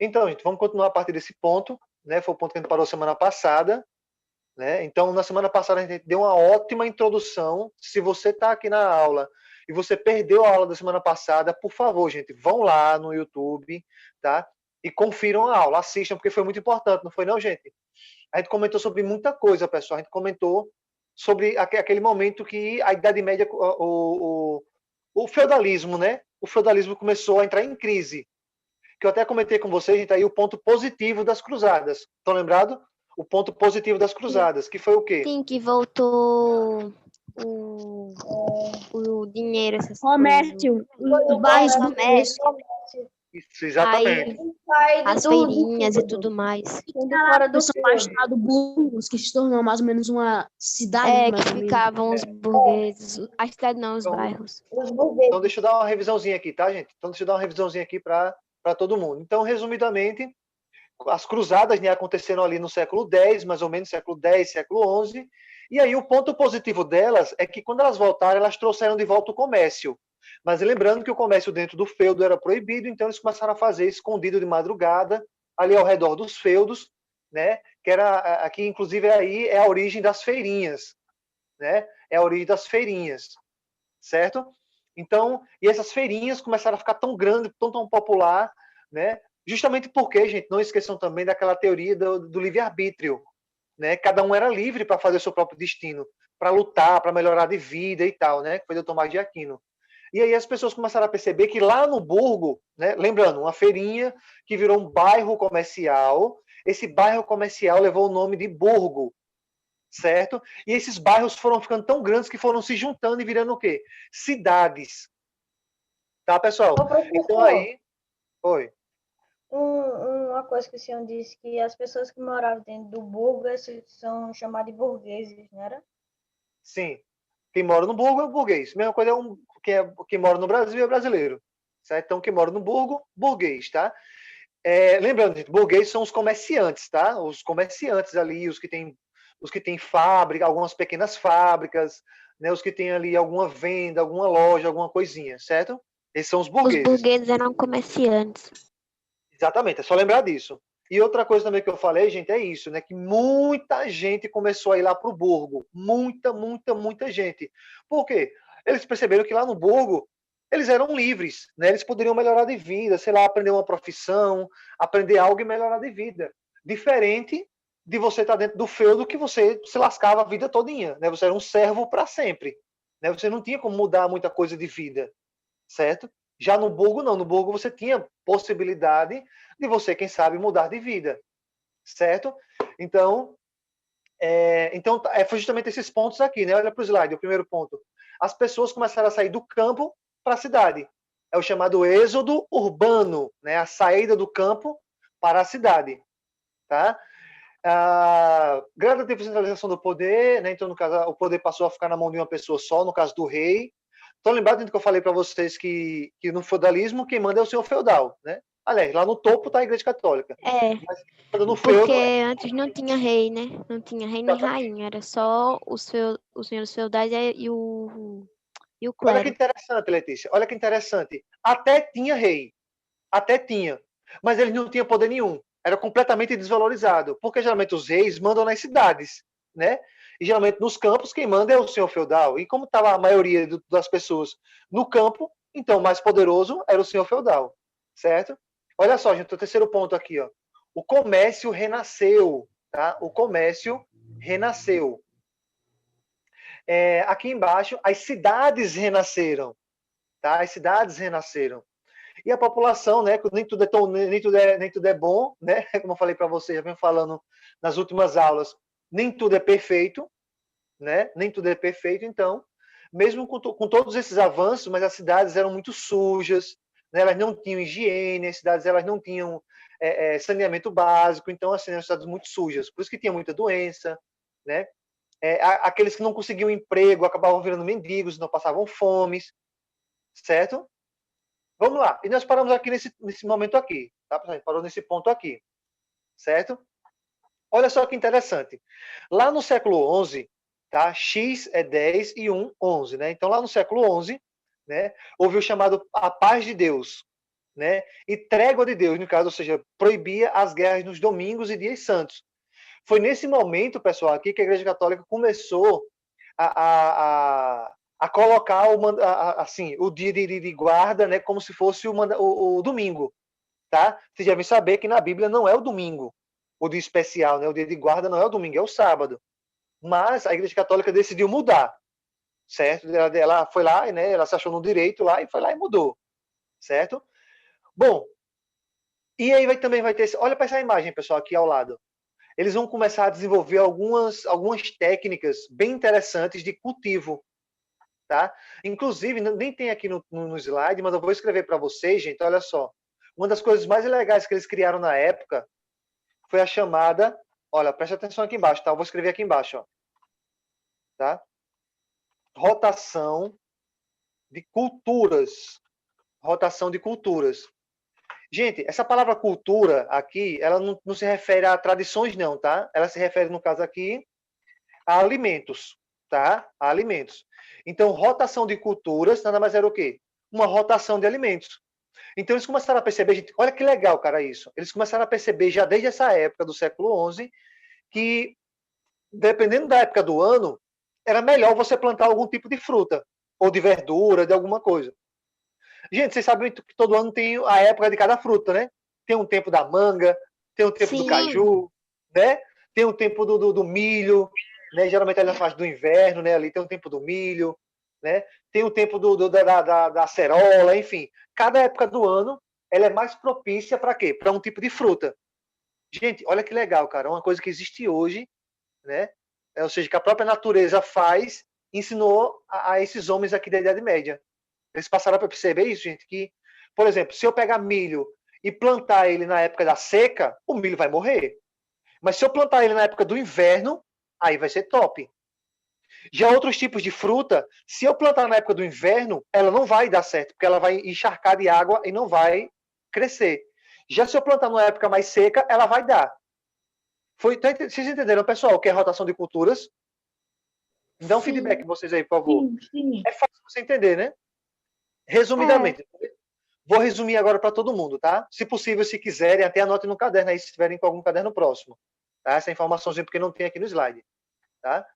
Então, gente, vamos continuar a partir desse ponto, né? Foi o ponto que a gente parou semana passada, né? Então, na semana passada a gente deu uma ótima introdução. Se você está aqui na aula e você perdeu a aula da semana passada, por favor, gente, vão lá no YouTube, tá? E confiram a aula, assistam, porque foi muito importante, não foi não, gente? A gente comentou sobre muita coisa, pessoal. A gente comentou sobre aquele momento que a Idade Média, o feudalismo, né? O feudalismo começou a entrar em crise. Que eu até comentei com vocês, gente, aí o ponto positivo das cruzadas. Estão lembrados? O ponto positivo das cruzadas, que foi o quê? Sim, que voltou o dinheiro, essas Comércio, coisas. os bairros Comércio. Isso, exatamente. Aí, as feirinhas e tudo mais. fora do chamado Burgos, que se tornou mais ou menos uma cidade. É, mais que ou menos. ficavam os burgueses. A cidade não, os Então, bairros. Então, deixa eu dar uma revisãozinha aqui, tá, gente? Então, deixa eu dar uma revisãozinha aqui para todo mundo. Então, resumidamente, as cruzadas, né, aconteceram ali no século X, mais ou menos, século X, século XI. E aí, o ponto positivo delas é que, quando elas voltaram, elas trouxeram de volta o comércio. Mas lembrando que o comércio dentro do feudo era proibido, então eles começaram a fazer escondido de madrugada, ali ao redor dos feudos, né? Que era aqui, inclusive, aí é a origem das feirinhas, né? É a origem das feirinhas, certo? Então, e essas feirinhas começaram a ficar tão grande, tão popular, né? Justamente porque, gente, não esqueçam também daquela teoria do livre-arbítrio, né? Cada um era livre para fazer o seu próprio destino, para lutar, para melhorar de vida e tal, né? Que foi o Tomás de Aquino. E aí as pessoas começaram a perceber que lá no Burgo, né? Lembrando, uma feirinha que virou um bairro comercial, esse bairro comercial levou o nome de Burgo, certo? E esses bairros foram ficando tão grandes que foram se juntando e virando o quê? Cidades. Tá, pessoal? Então aí... Oi. Uma coisa que o senhor disse, que as pessoas que moravam dentro do burgo são chamadas de burgueses, não era? Sim. Quem mora no Burgo é burguês. Mesma coisa quem mora no Brasil é brasileiro. Certo? Então, quem mora no Burgo, burguês, tá? Lembrando, gente, burguês são os comerciantes, tá? Os comerciantes ali, os que têm fábrica, algumas pequenas fábricas, né? Os que têm ali alguma venda, alguma loja, alguma coisinha, certo? Esses são os Os burgueses. burgueses eram comerciantes. Exatamente, é só lembrar disso. E outra coisa também que eu falei, gente, é isso, né? Que muita gente começou a ir lá para o Burgo. Muita gente. Por quê? Eles perceberam que lá no Burgo eles eram livres, né? Eles poderiam melhorar de vida, sei lá, aprender uma profissão, aprender algo e melhorar de vida. Diferente de você estar dentro do feudo que você se lascava a vida todinha, né? Você era um servo para sempre, né? Você não tinha como mudar muita coisa de vida, certo? Já no Burgo, não. No Burgo você tinha possibilidade de você, quem sabe, mudar de vida, certo? Então, foi justamente esses pontos aqui, né? Olha para o slide, o primeiro ponto. As pessoas começaram a sair do campo para a cidade. É o chamado êxodo urbano, né? A saída do campo para a cidade, tá? A gradativa centralização do poder, né? Então, no caso, o poder passou a ficar na mão de uma pessoa só, no caso do rei. Estão lembrados que eu falei para vocês que no feudalismo quem manda é o senhor feudal, né? Aliás, lá no topo está a Igreja Católica. Mas no feudo, Porque antes não tinha rei, né? Não tinha rei nem rainha, era só os senhores feudais e o olha que clero. interessante, Letícia. Olha que interessante. Até tinha rei. Até tinha. Mas eles não tinham poder nenhum. Era completamente desvalorizado. Porque geralmente os reis mandam nas cidades, né? E geralmente nos campos quem manda é o senhor feudal. E como estava a maioria das pessoas no campo, então o mais poderoso era o senhor feudal, certo? Olha só, gente, o terceiro ponto aqui, ó. O comércio renasceu, tá? O comércio renasceu. Aqui embaixo, as cidades renasceram, tá? As cidades renasceram. E a população, né? Nem tudo nem tudo é bom, né? Como eu falei para você, já venho falando nas últimas aulas, nem tudo é perfeito, né? Nem tudo é perfeito, então, mesmo com todos esses avanços, mas as cidades eram muito sujas, né? Elas não tinham higiene, as cidades elas não tinham saneamento básico, então, assim, eram cidades muito sujas, por isso que tinha muita doença, né? Aqueles que não conseguiam emprego acabavam virando mendigos, não passavam fomes, certo? Vamos lá. E nós paramos aqui nesse momento aqui, tá? A gente parou nesse ponto aqui, certo? Olha só que interessante. Lá no século XI, tá? X é 10 e 1, 11, né? Então, lá no século XI, né? Houve o chamado a paz de Deus, né? E trégua de Deus, no caso, ou seja, proibia as guerras nos domingos e dias santos. Foi nesse momento, pessoal, aqui que a Igreja Católica começou a colocar assim, o dia de guarda, né, como se fosse o domingo, tá? Vocês devem saber que na Bíblia não é o domingo, o dia especial, né? O dia de guarda não é o domingo, é o sábado. Mas a Igreja Católica decidiu mudar, certo? Ela foi lá, né? Ela se achou no direito lá e foi lá e mudou, certo? Bom, e aí também vai ter... Olha para essa imagem, pessoal, aqui ao lado. Eles vão começar a desenvolver algumas técnicas bem interessantes de cultivo, tá? Inclusive, nem tem aqui no slide, mas eu vou escrever para vocês, gente, olha só. Uma das coisas mais legais que eles criaram na época foi a chamada... Olha, preste atenção aqui embaixo, tá? Eu vou escrever aqui embaixo, ó. Tá? Rotação de culturas. Rotação de culturas. Gente, essa palavra cultura aqui, ela não se refere a tradições, não, tá? Ela se refere, no caso aqui, a alimentos, tá? A alimentos. Então, rotação de culturas nada mais era o quê? Uma rotação de alimentos. Então, eles começaram a perceber, gente, olha que legal, cara, isso. Eles começaram a perceber já desde essa época do século XI que, dependendo da época do ano, era melhor você plantar algum tipo de fruta ou de verdura, de alguma coisa. Gente, vocês sabem que todo ano tem a época de cada fruta, né? Tem um tempo da manga, tem um tempo do Sim. caju, né? Tem um tempo do milho, né? Geralmente ali na fase do inverno, né? Ali tem um tempo do milho, né? Tem o tempo da acerola, enfim. Cada época do ano, ela é mais propícia para quê? Para um tipo de fruta. Gente, olha que legal, cara. Uma coisa que existe hoje, né? Ou seja, que a própria natureza faz, ensinou a esses homens aqui da Idade Média. Eles passaram para perceber isso, gente, que, por exemplo, se eu pegar milho e plantar ele na época da seca, o milho vai morrer. Mas se eu plantar ele na época do inverno, aí vai ser top. Já outros tipos de fruta, se eu plantar na época do inverno, ela não vai dar certo, porque ela vai encharcar de água e não vai crescer. Já se eu plantar numa época mais seca, ela vai dar. Vocês entenderam, pessoal, o que é rotação de culturas? Dá um Sim. feedback vocês aí, por favor. Sim, sim. É fácil você entender, né? Resumidamente, vou resumir agora para todo mundo, tá? Se possível, se quiserem, até anotem no caderno aí, se estiverem com algum caderno próximo. Tá? Essa informaçãozinha, porque não tem aqui no slide. Tá?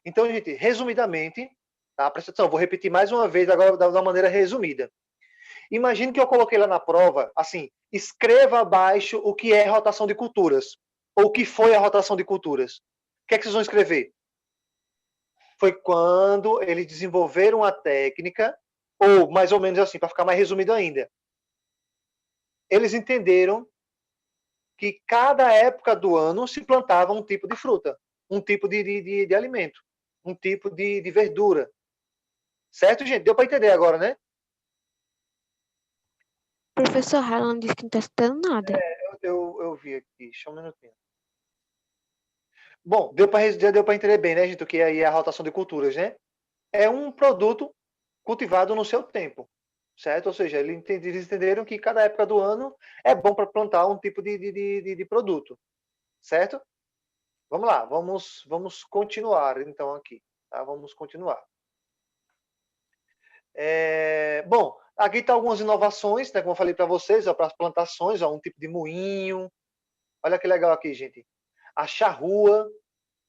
Então, gente, resumidamente, tá? Presta atenção, vou repetir mais uma vez agora de uma maneira resumida. Imagine que eu coloquei lá na prova, assim, escreva abaixo o que é rotação de culturas, ou o que foi a rotação de culturas. O que é que vocês vão escrever? Foi quando eles desenvolveram a técnica, ou mais ou menos assim, para ficar mais resumido ainda. Eles entenderam que cada época do ano se plantava um tipo de fruta, um tipo de alimento, um tipo de verdura. Certo, gente? Deu para entender agora, né? Professor Harlan disse que não está escutando nada. Eu vi aqui, deixa um minutinho. Bom, já deu para entender bem, né, gente, o que aí é a rotação de culturas, né? É um produto cultivado no seu tempo, certo? Ou seja, eles entenderam que cada época do ano é bom para plantar um tipo de produto, certo? Vamos lá, vamos continuar então aqui, tá? Vamos continuar. Bom, aqui está algumas inovações, né, como eu falei para vocês, para as plantações, ó, um tipo de moinho. Olha que legal aqui, gente. A charrua,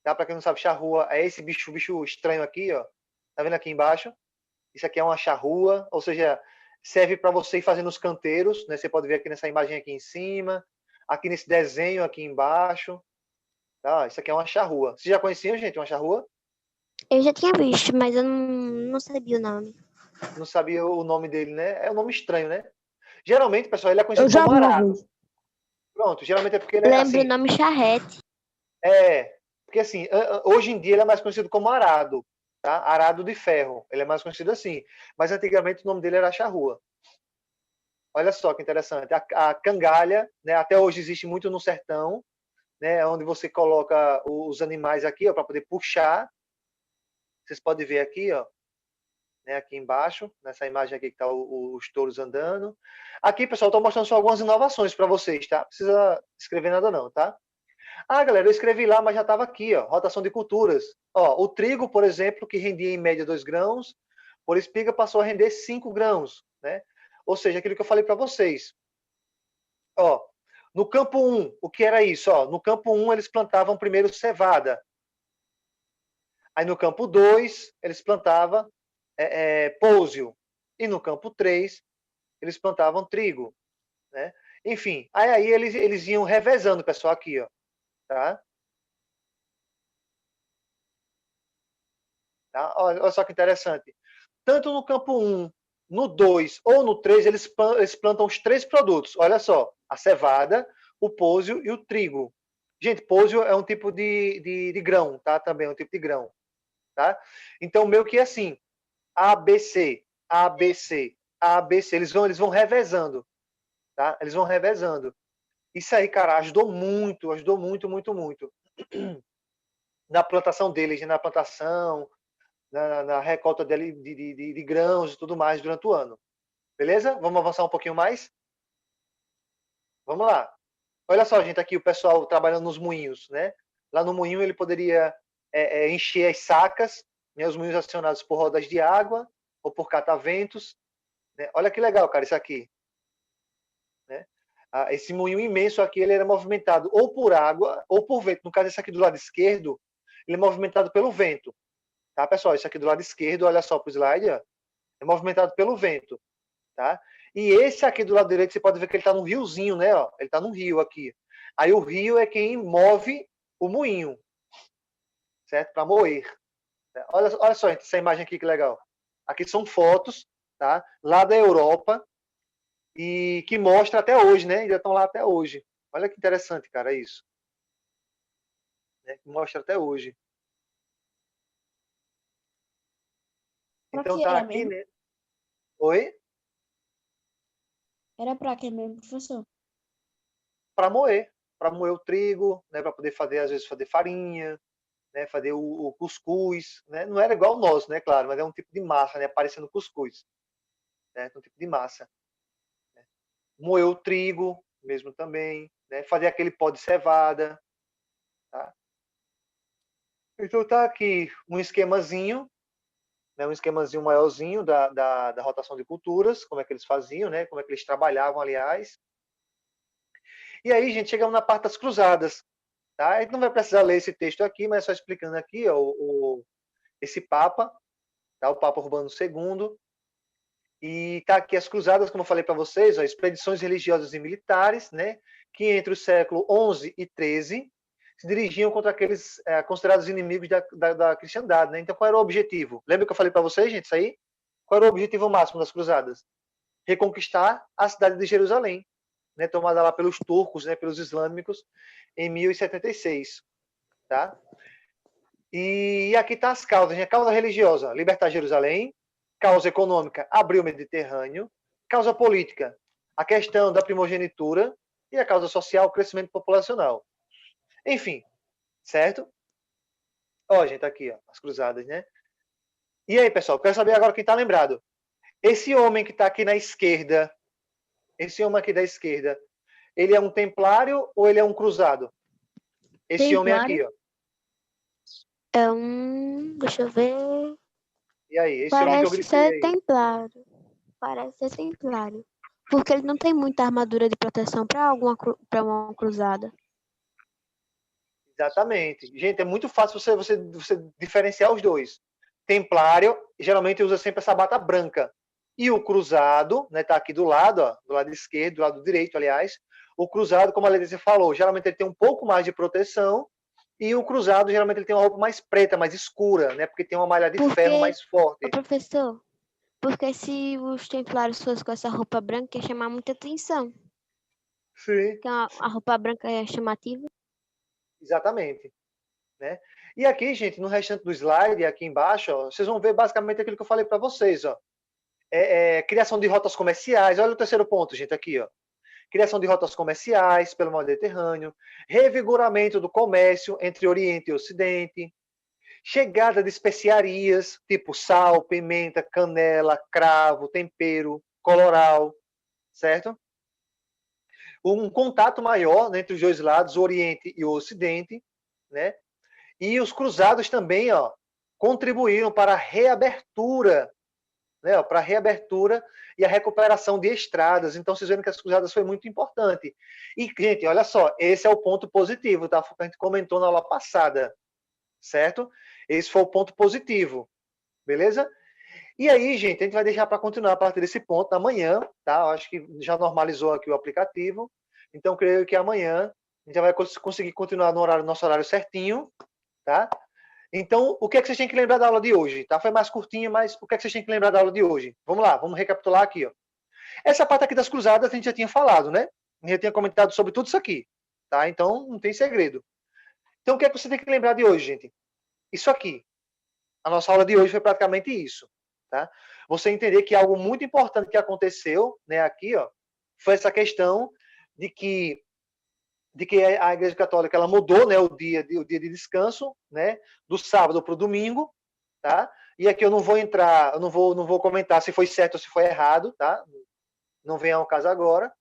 tá? Para quem não sabe, charrua é esse bicho estranho aqui, ó. Tá vendo aqui embaixo? Isso aqui é uma charrua, ou seja, serve para você ir fazendo os canteiros, né? Você pode ver aqui nessa imagem aqui em cima, aqui nesse desenho aqui embaixo. Tá? Isso aqui é uma charrua. Vocês já conheciam, gente, uma charrua? Eu já tinha visto, mas eu não sabia o nome. Não sabia o nome dele, né? É um nome estranho, né? Geralmente, pessoal, ele é conhecido Eu já como vi uma arado. vez. Pronto, geralmente é porque ele é Lembro assim. o nome charrete. Porque assim, hoje em dia ele é mais conhecido como arado, tá? Arado de ferro. Ele é mais conhecido assim. Mas antigamente o nome dele era charrua. Olha só que interessante. A cangalha, né? Até hoje existe muito no sertão, né? Onde você coloca os animais aqui, ó, para poder puxar. Vocês podem ver aqui, ó, né? Aqui embaixo, nessa imagem aqui que tá os touros andando. Aqui, pessoal, estou mostrando só algumas inovações para vocês, tá? Não precisa escrever nada não, tá? Ah, galera, eu escrevi lá, mas já estava aqui, ó, rotação de culturas. Ó, o trigo, por exemplo, que rendia em média 2 grãos, por espiga passou a render 5 grãos, né? Ou seja, aquilo que eu falei para vocês. Ó, no campo 1, o que era isso? Ó, no campo 1, eles plantavam primeiro cevada. Aí no campo 2, eles plantavam pôsio. E no campo 3, eles plantavam trigo. Né? Enfim, aí eles iam revezando, pessoal, aqui, ó. Tá? Tá? Olha só que interessante. Tanto no campo 1, no 2 ou no 3, eles plantam os 3 produtos. Olha só, a cevada, o pôsio e o trigo. Gente, pôsio é um tipo de grão, tá? Também é um tipo de grão. Tá? Então, meio que assim, ABC, ABC, ABC, eles vão revezando. Tá? Eles vão revezando. Isso aí, cara, ajudou muito, muito, muito. Na plantação deles, na plantação, na recolta dele de grãos e tudo mais durante o ano. Beleza? Vamos avançar um pouquinho mais? Vamos lá. Olha só, gente, aqui o pessoal trabalhando nos moinhos, né? Lá no moinho ele poderia encher as sacas, né? Os moinhos acionados por rodas de água ou por cataventos. Né? Olha que legal, cara, isso aqui. Né? Esse moinho imenso aqui, ele era movimentado ou por água ou por vento. No caso, esse aqui do lado esquerdo, ele é movimentado pelo vento. Tá, pessoal? Isso aqui do lado esquerdo, olha só para o slide, ó, é movimentado pelo vento. Tá? E esse aqui do lado direito, você pode ver que ele está num riozinho, né? Ó, ele está num rio aqui. Aí o rio é quem move o moinho, certo? Para moer. Olha só, gente, essa imagem aqui que legal. Aqui são fotos, tá? Lá da Europa, e que mostra até hoje, né? Ainda estão lá até hoje. Olha que interessante, cara, isso. Né? Mostra até hoje. Então tá aqui, né? Oi? Era pra quê mesmo, professor? Para moer o trigo, né? Para poder fazer, às vezes, fazer farinha, né? Fazer o cuscuz, né? Não era igual o nosso, né? Claro, mas é um tipo de massa, né? Parecendo cuscuz, né? Um tipo de massa. Né? Moer o trigo, mesmo também, né? Fazer aquele pó de cevada, tá? Então tá aqui um esquemazinho, né? Um esquemazinho maiorzinho da rotação de culturas, como é que eles faziam, né? Como é que eles trabalhavam, aliás. E aí, gente, chegamos na parte das cruzadas. Tá? A gente não vai precisar ler esse texto aqui, mas só explicando aqui ó, esse Papa, tá? O Papa Urbano II. E tá aqui as cruzadas, como eu falei para vocês, ó, expedições religiosas e militares, né? Que entre o século XI e XIII se dirigiam contra aqueles considerados inimigos da cristandade. Né? Então, qual era o objetivo? Lembra que eu falei para vocês, gente, isso aí? Qual era o objetivo máximo das cruzadas? Reconquistar a cidade de Jerusalém, né, tomada lá pelos turcos, né, pelos islâmicos, em 1076. Tá? E aqui está as causas. Né? Causa religiosa, libertar Jerusalém. Causa econômica, abrir o Mediterrâneo. Causa política, a questão da primogenitura. E a causa social, o crescimento populacional. Enfim, certo? Ó, gente, aqui, ó, as cruzadas, né? E aí, pessoal, quero saber agora quem está lembrado. Esse homem que está aqui na esquerda, esse homem aqui da esquerda, ele é um templário ou ele é um cruzado? Esse homem aqui, ó. É um... Deixa eu ver... E aí, esse homem que eu Parece grifei ser aí. templário. Parece ser templário. Porque ele não tem muita armadura de proteção para uma cruzada. Exatamente. Gente, é muito fácil você diferenciar os dois. Templário, geralmente usa sempre essa bata branca. E o cruzado, né, tá aqui do lado, ó, do lado esquerdo, do lado direito, aliás. O cruzado, como a Letícia falou, geralmente ele tem um pouco mais de proteção. E o cruzado, geralmente, ele tem uma roupa mais preta, mais escura, né? Porque tem uma malha de ferro mais forte. Ô, professor, porque se os templários fossem com essa roupa branca, ia chamar muita atenção. Sim. Porque a roupa branca é chamativa. Exatamente. Né? E aqui, gente, no restante do slide, aqui embaixo, ó, vocês vão ver basicamente aquilo que eu falei para vocês. Ó. Criação de rotas comerciais. Olha o terceiro ponto, gente, aqui. Ó. Criação de rotas comerciais pelo Mediterrâneo. Revigoramento do comércio entre Oriente e Ocidente. Chegada de especiarias, tipo sal, pimenta, canela, cravo, tempero, coloral. Certo? Um contato maior, né, entre os dois lados, o Oriente e o Ocidente. Né? E os cruzados também, ó, contribuíram para a reabertura né, para a reabertura e a recuperação de estradas. Então, vocês vendo que as cruzadas foi muito importante. E, gente, olha só, esse é o ponto positivo, tá? Que a gente comentou na aula passada, certo? Esse foi o ponto positivo, beleza? E aí, gente, a gente vai deixar para continuar a partir desse ponto amanhã, tá? Eu acho que já normalizou aqui o aplicativo. Então, creio que amanhã a gente já vai conseguir continuar no horário, nosso horário certinho, tá? Então, o que é que vocês têm que lembrar da aula de hoje? Tá? Foi mais curtinha, mas o que é que vocês têm que lembrar da aula de hoje? Vamos lá, vamos recapitular aqui. Ó. Essa parte aqui das cruzadas a gente já tinha falado, né? A gente já tinha comentado sobre tudo isso aqui. Tá? Então, não tem segredo. Então, o que é que você tem que lembrar de hoje, gente? Isso aqui. A nossa aula de hoje foi praticamente isso. Tá? Você entender que algo muito importante que aconteceu, né, aqui, ó, foi essa questão de que a Igreja Católica ela mudou, né, o dia de descanso, né, do sábado para o domingo, tá? E aqui eu não vou entrar, eu não vou comentar se foi certo ou se foi errado, tá? Não vem ao caso agora.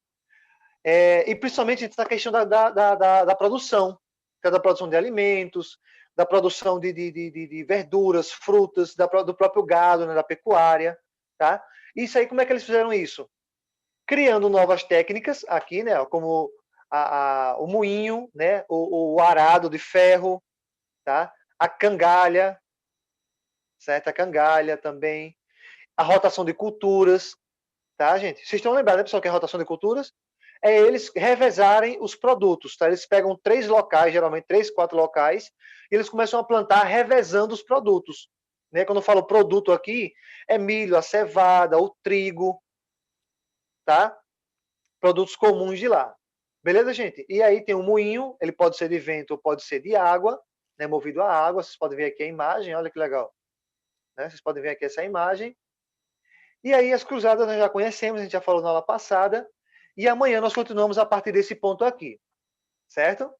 E principalmente essa questão da produção, da produção de alimentos, da produção de verduras, frutas, do próprio gado, né, da pecuária, tá? Isso aí, como é que eles fizeram isso? Criando novas técnicas aqui, né, como o moinho, né, o arado de ferro, tá? A cangalha, certo? A cangalha também, a rotação de culturas, tá, gente? Vocês estão lembrados, né, pessoal, que é a rotação de culturas? É eles revezarem os produtos, tá? Eles pegam 3 locais, geralmente 3, 4 locais, e eles começam a plantar revezando os produtos, né? Quando eu falo produto aqui, é milho, a cevada, o trigo, tá? Produtos comuns de lá. Beleza, gente? E aí tem um moinho, ele pode ser de vento ou pode ser de água, né, movido a água. Vocês podem ver aqui a imagem, olha que legal. Né? Vocês podem ver aqui essa imagem. E aí as cruzadas nós já conhecemos, a gente já falou na aula passada. E amanhã nós continuamos a partir desse ponto aqui. Certo?